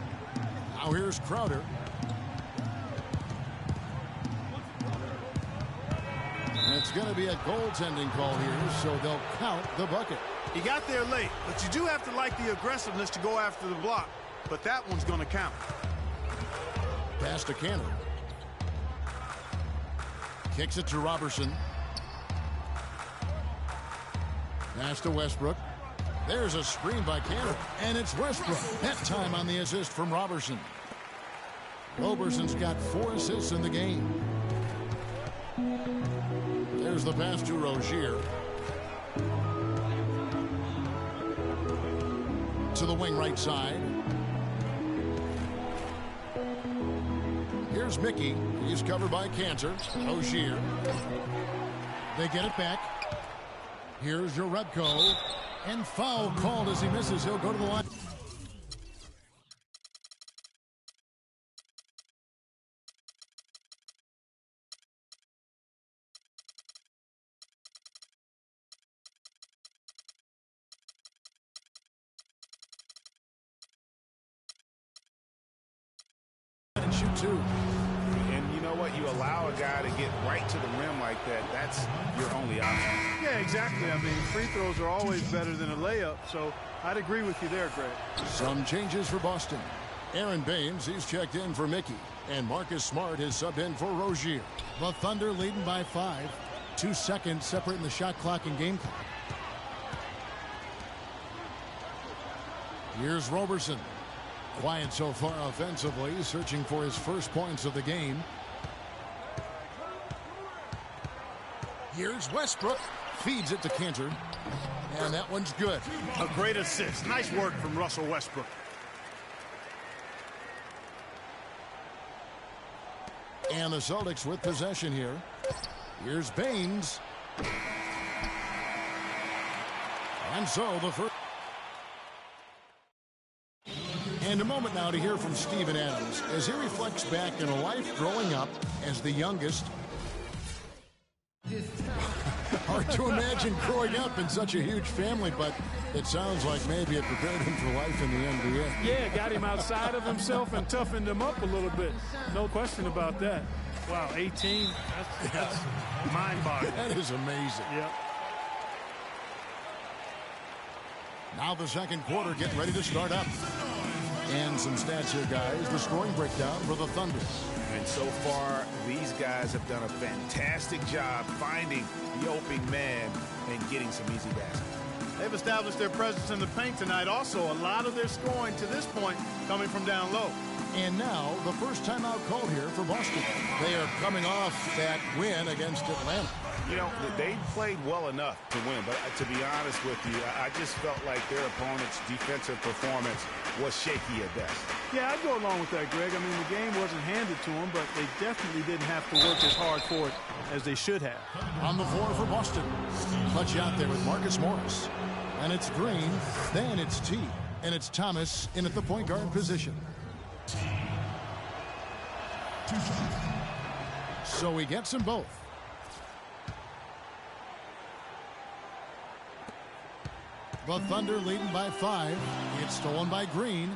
Now here's Crowder. It's going to be a goaltending call here, so they'll count the bucket. He got there late, but you do have to like the aggressiveness to go after the block. But that one's going to count. Pass to Kanter. Kicks it to Robertson. Pass to Westbrook. There's a screen by Kanter, and it's Westbrook. That time on the assist from Robertson. Roberson's got 4 assists in the game. There's the pass to Rozier. To the wing right side. Here's Mickey. He's covered by Kanter. Rozier. They get it back. Here's Jerebko. And foul called as he misses. He'll go to the line. And shoot two. And you know what? You allow a guy to get right to the rim like that. That's your only option. Yeah, exactly. I mean, free throws are always better than a layup, so I'd agree with you there, Greg. Some changes for Boston. Aaron Baines, he's checked in for Mickey. And Marcus Smart is subbed in for Rozier. The Thunder leading by 5. 2 seconds separating the shot clock and game clock. Here's Robertson. Quiet so far offensively, searching for his first points of the game. Here's Westbrook. Feeds it to Kanter. And that one's good. A great assist. Nice work from Russell Westbrook. And the Celtics with possession here. Here's Baines. And so the first. And a moment now to hear from Steven Adams as he reflects back in a life growing up as the youngest. Hard to imagine growing up in such a huge family, but it sounds like maybe it prepared him for life in the NBA. Yeah, got him outside of himself and toughened him up a little bit. No question about that. Wow, 18, that's mind-boggling. That is amazing. Yep. Now the second quarter getting ready to start up. And some stats here, guys. The scoring breakdown for the Thunder. And so far, these guys have done a fantastic job finding the opening man and getting some easy baskets. They've established their presence in the paint tonight. Also, a lot of their scoring to this point coming from down low. And now the first timeout called here for Boston. They are coming off that win against Atlanta. You know, they played well enough to win, but to be honest with you, I just felt like their opponent's defensive performance was shaky at best. Yeah, I'd go along with that, Greg. I mean, the game wasn't handed to them, but they definitely didn't have to work as hard for it as they should have. On the floor for Boston. Clutch out there with Marcus Morris. And it's Green, then it's T. And it's Thomas in at the point guard position. So he gets them both. The Thunder leading by 5. It's stolen by Green.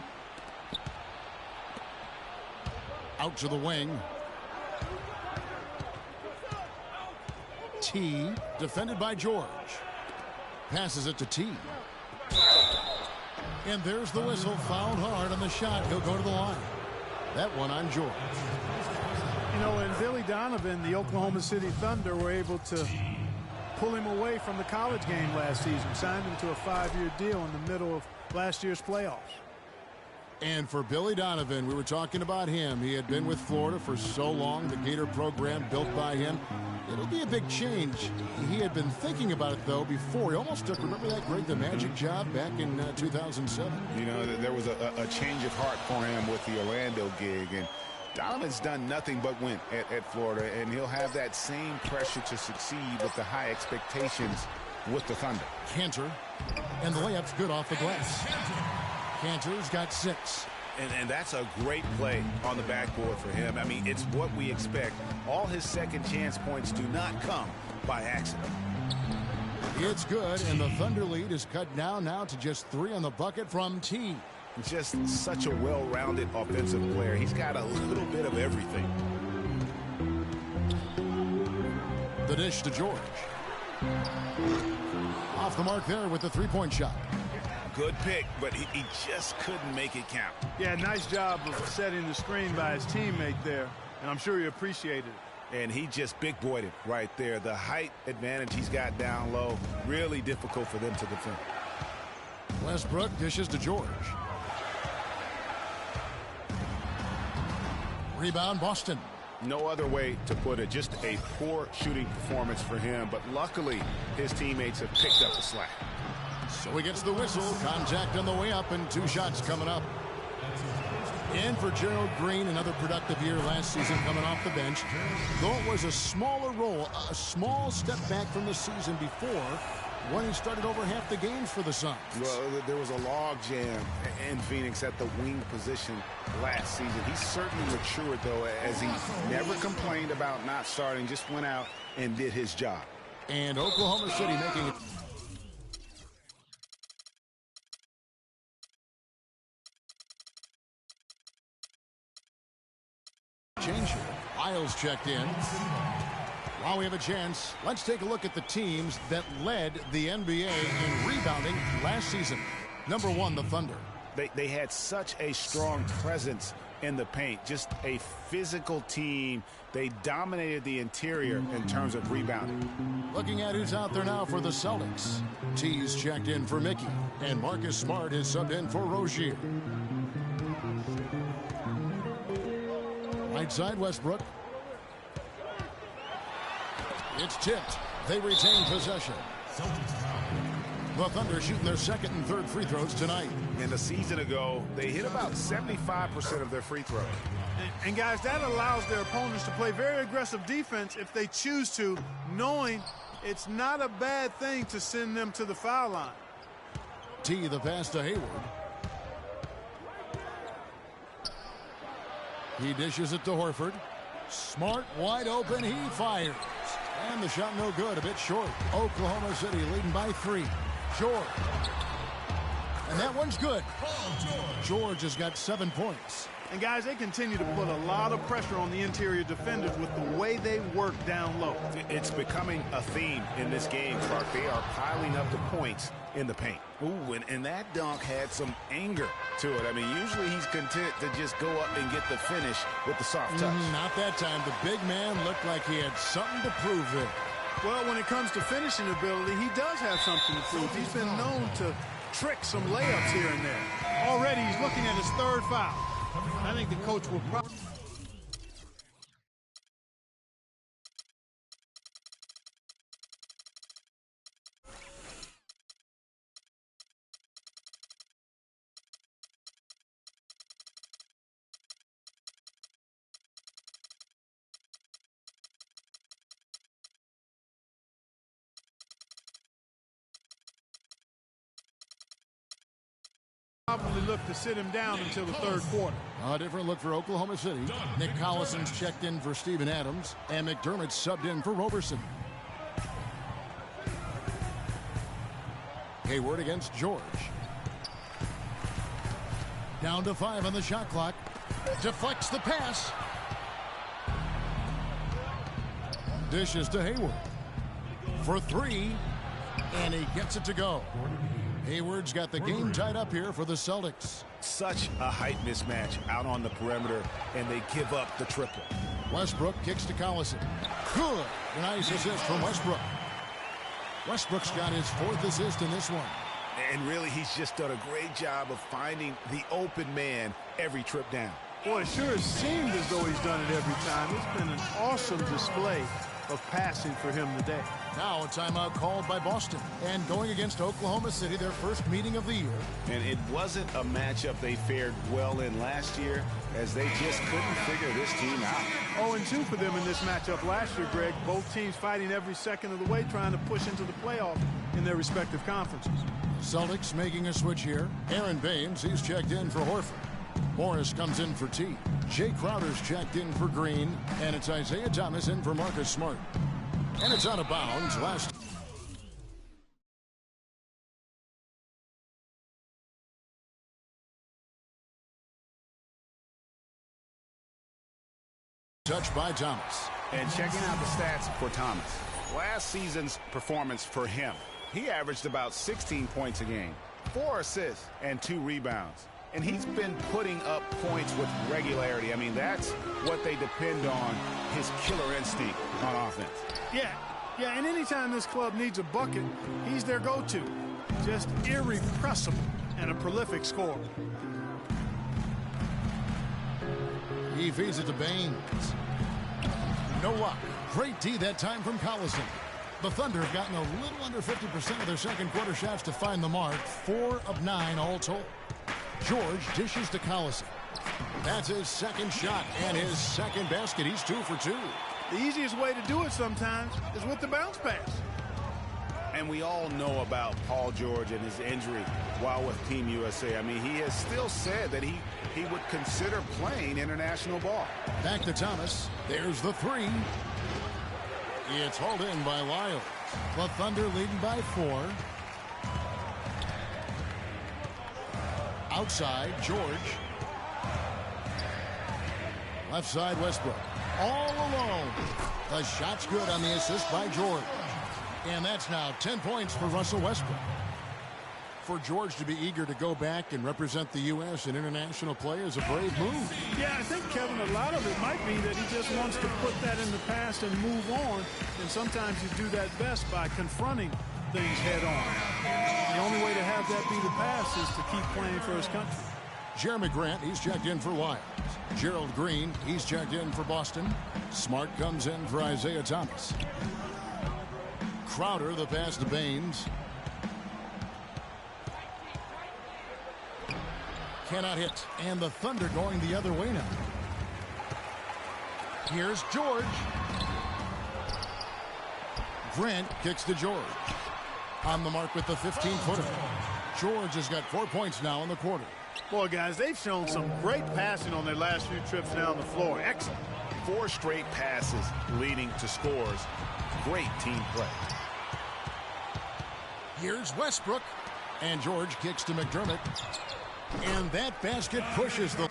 Out to the wing. T, defended by George. Passes it to T. And there's the whistle. Fouled hard on the shot. He'll go to the line. That one on George. You know, and Billy Donovan, the Oklahoma City Thunder, were able to pull him away from the college game last season, signed him to a 5-year deal in the middle of last year's playoffs. And for Billy Donovan, we were talking about him. He had been with Florida for so long, the Gator program built by him. It'll be a big change. He had been thinking about it, though, before. He almost took, remember that Greg, the Magic job back in 2007? You know, there was a change of heart for him with the Orlando gig, and Donovan's done nothing but win at Florida, and he'll have that same pressure to succeed with the high expectations with the Thunder. Cantor, and the layup's good off the glass. Cantor's got 6. And that's a great play on the backboard for him. I mean, it's what we expect. All his second chance points do not come by accident. It's good, and the Thunder lead is cut down now to just 3 on the bucket from T. Just such a well-rounded offensive player. He's got a little bit of everything. The dish to George. Off the mark there with the three-point shot. Good pick, but he just couldn't make it count. Yeah, nice job of setting the screen by his teammate there, and I'm sure he appreciated it. And he just big-boyed it right there. The height advantage he's got down low, really difficult for them to defend. Westbrook dishes to George. Rebound, Boston. No other way to put it. Just a poor shooting performance for him, but luckily his teammates have picked up the slack. So he gets the whistle. Contact on the way up, and 2 shots coming up. In for Gerald Green, another productive year last season coming off the bench. Though it was a smaller role, a small step back from the season before when he started over half the games for the Suns. Well, there was a log jam in Phoenix at the wing position last season. He certainly matured, though, as he never complained about not starting, just went out and did his job. And Oklahoma City making it. Change here. Isles checked in. While we have a chance, let's take a look at the teams that led the NBA in rebounding last season. Number 1, the Thunder. They had such a strong presence in the paint, just a physical team. They dominated the interior in terms of rebounding. Looking at who's out there now for the Celtics. T's checked in for Mickey, and Marcus Smart is subbed in for Rozier. Right side, Westbrook. It's tipped. They retain possession. The Thunder shooting their second and third free throws tonight. And a season ago, they hit about 75% of their free throws. And guys, that allows their opponents to play very aggressive defense if they choose to, knowing it's not a bad thing to send them to the foul line. T, the pass to Hayward. He dishes it to Horford. Smart, wide open, he fires. And the shot no good, a bit short. Oklahoma City leading by 3. George. And that one's good. George has got 7 points. And guys, they continue to put a lot of pressure on the interior defenders with the way they work down low. It's becoming a theme in this game, Clark. They are piling up the points in the paint. Ooh, and that dunk had some anger to it. I mean, usually he's content to just go up and get the finish with the soft touch. Not that time. The big man looked like he had something to prove there. Well, when it comes to finishing ability, he does have something to prove. He's been known to trick some layups here and there. Already he's looking at his 3rd foul. I think the coach will probably probably look to sit him down until the third quarter. A different look for Oklahoma City. Nick Collison's checked in for Steven Adams, and McDermott subbed in for Roberson. Hayward against George. Down to 5 on the shot clock. Deflects the pass. Dishes to Hayward for 3, and he gets it to go. Hayward's got the game tied up here for the Celtics. Such a height mismatch out on the perimeter, and they give up the triple. Westbrook kicks to Collison. Good. Nice assist from Westbrook. Westbrook's got his 4th assist in this one. And really, he's just done a great job of finding the open man every trip down. Boy, it sure has seemed as though he's done it every time. It's been an awesome display of passing for him today. Now a timeout called by Boston. And going against Oklahoma City, their first meeting of the year. And it wasn't a matchup they fared well in last year, as they just couldn't figure this team out. 0-2 for them in this matchup last year, Greg. Both teams fighting every second of the way, trying to push into the playoffs in their respective conferences. Celtics making a switch here. Aaron Baines, he's checked in for Horford. Morris comes in for T. Jay Crowder's checked in for Green. And it's Isaiah Thomas in for Marcus Smart. And it's out of bounds. Last touch by Thomas. And checking out the stats for Thomas. Last season's performance for him. He averaged about 16 points a game, 4 assists, and 2 rebounds. And he's been putting up points with regularity. I mean, that's what they depend on, his killer instinct on offense. Yeah, and anytime this club needs a bucket, he's their go-to. Just irrepressible and a prolific scorer. He feeds it to Baines. No luck. Great D that time from Collison. The Thunder have gotten a little under 50% of their second quarter shots to find the mark. 4 of 9 all told. George dishes to Collison. That's his second shot and his second basket. He's 2 for 2. The easiest way to do it sometimes is with the bounce pass. And we all know about Paul George and his injury while with Team USA. I mean, he has still said that he would consider playing international ball. Back to Thomas. There's the 3. It's hauled in by Lyles. The Thunder leading by 4. Outside, George. Left side, Westbrook. All alone. The shot's good on the assist by George. And that's now 10 points for Russell Westbrook. For George to be eager to go back and represent the U.S. in international play is a brave move. Yeah, I think, Kevin, a lot of it might be that he just wants to put that in the past and move on. And sometimes you do that best by confronting things head on. The only way to have that be the past is to keep playing for his country. Jeremy Grant, he's checked in for Wiles. Gerald Green, he's checked in for Boston. Smart comes in for Isaiah Thomas. Crowder, the pass to Baines. Cannot hit. And the Thunder going the other way now. Here's George. Grant kicks to George. On the mark with the 15-footer. George has got 4 points now in the quarter. Boy, guys, they've shown some great passing on their last few trips down the floor. Excellent. 4 straight passes leading to scores. Great team play. Here's Westbrook. And George kicks to McDermott. And that basket pushes the